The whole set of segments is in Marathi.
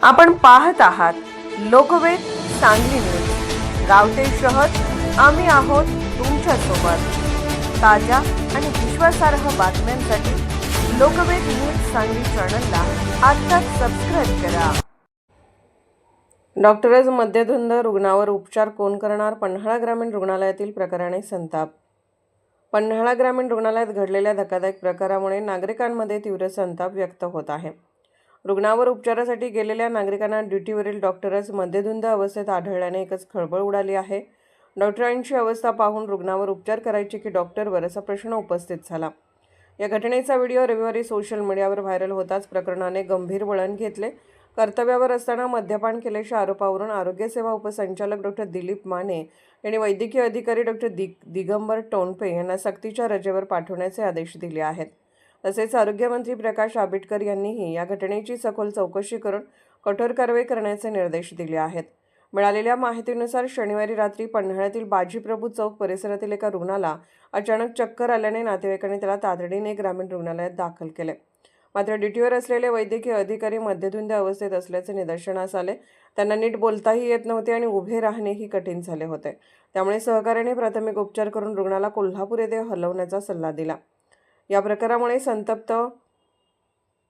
आपण पाहत आहात लोकवेद सांगली न्यूज। गाव ते शहर आम्ही आहोत तुमच्या सोबत। ताज्या आणि विश्वासार्ह बातम्यांसाठी लोकवेद न्यूज सांगली चॅनलला आत्ताच सबस्क्राइब करा। डॉक्टरच मद्यधुंद रुग्णावर उपचार कोण करणार? पन्हाळा ग्रामीण रुग्णालयातील प्रकाराने संताप। पन्हाळा ग्रामीण रुग्णालयात घडलेल्या धक्कादायक प्रकारामुळे नागरिकांमध्ये तीव्र संताप व्यक्त होत आहे। रुग्णावर उपचारासाठी गेलेल्या नागरिकांना ड्युटीवरील डॉक्टरच मद्यधुंद अवस्थेत आढळल्याने एकच खळबळ उडाली आहे। डॉक्टरांची अवस्था पाहून रुग्णावर उपचार करायचे की डॉक्टरवर असा प्रश्न उपस्थित झाला। या घटनेचा व्हिडिओ रविवारी सोशल मीडियावर व्हायरल होताच प्रकरणाने गंभीर वळण घेतले। कर्तव्यावर असताना मद्यपान केल्याच्या आरोपावरून आरोग्य सेवा उपसंचालक डॉक्टर दिलीप माने यांनी वैद्यकीय अधिकारी डॉक्टर दिगंबर टोणपे यांना सक्तीच्या रजेवर पाठवण्याचे आदेश दिले आहेत। तसेच आरोग्यमंत्री प्रकाश आंबेडकर यांनीही या घटनेची सखोल चौकशी करून कठोर कारवाई करण्याचे निर्देश दिले आहेत। मिळालेल्या माहितीनुसार शनिवारी रात्री पन्हाळ्यातील बाजीप्रभू चौक परिसरातील एका रुग्णाला अचानक चक्कर आल्याने नातेवाईकांनी त्याला तातडीने ग्रामीण रुग्णालयात दाखल केले। मात्र ड्युटीवर असलेले वैद्यकीय अधिकारी मद्यधुंद अवस्थेत असल्याचे निदर्शनास आले। त्यांना नीट बोलताही येत नव्हते आणि उभे राहणेही कठीण झाले होते। त्यामुळे सहकार्याने प्राथमिक उपचार करून रुग्णाला कोल्हापूर येथे हलवण्याचा सल्ला दिला। या प्रकारामुळे संतप्त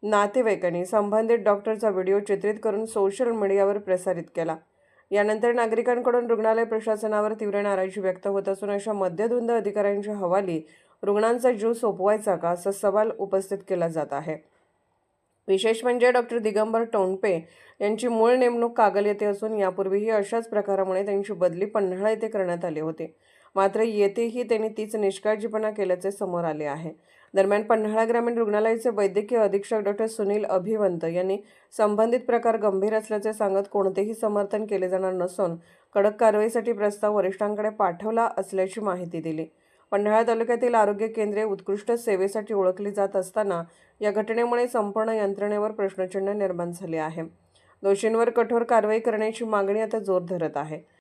नातेवाईकांनी संबंधित डॉक्टरचा व्हिडिओ चित्रित करून सोशल मीडियावर प्रसारित केला। यानंतर नागरिकांकडून रुग्णालय प्रशासनावर तीव्र नाराजी व्यक्त होत असून अशा मद्यधुंद अधिकाऱ्यांच्या हवाली रुग्णांचा जीव सोपवायचा का असा सवाल उपस्थित केला जात आहे। विशेष म्हणजे डॉक्टर दिगंबर टोणपे यांची मूळ नेमणूक कागल येथे असून यापूर्वीही अशाच प्रकारामुळे त्यांची बदली पन्हाळा येथे करण्यात आली होती। मात्र येथेही त्यांनी तीच निष्काळजीपणा केल्याचे समोर आले आहे। दरम्यान पन्हाळा ग्रामीण रुग्णालयाचे वैद्यकीय अधीक्षक डॉक्टर सुनील अभिवंत यांनी संबंधित प्रकार गंभीर असल्याचे सांगत कोणतेही समर्थन केले जाणार नसून कडक कारवाईसाठी प्रस्ताव वरिष्ठांकडे पाठवला असल्याची माहिती दिली। पन्हाळा तालुक्यातील आरोग्य केंद्रे उत्कृष्ट सेवेसाठी ओळखली जात असताना या घटनेमुळे संपूर्ण यंत्रणेवर प्रश्नचिन्ह निर्माण झाले आहे। दोषींवर कठोर कारवाई करण्याची मागणी आता जोर धरत आहे।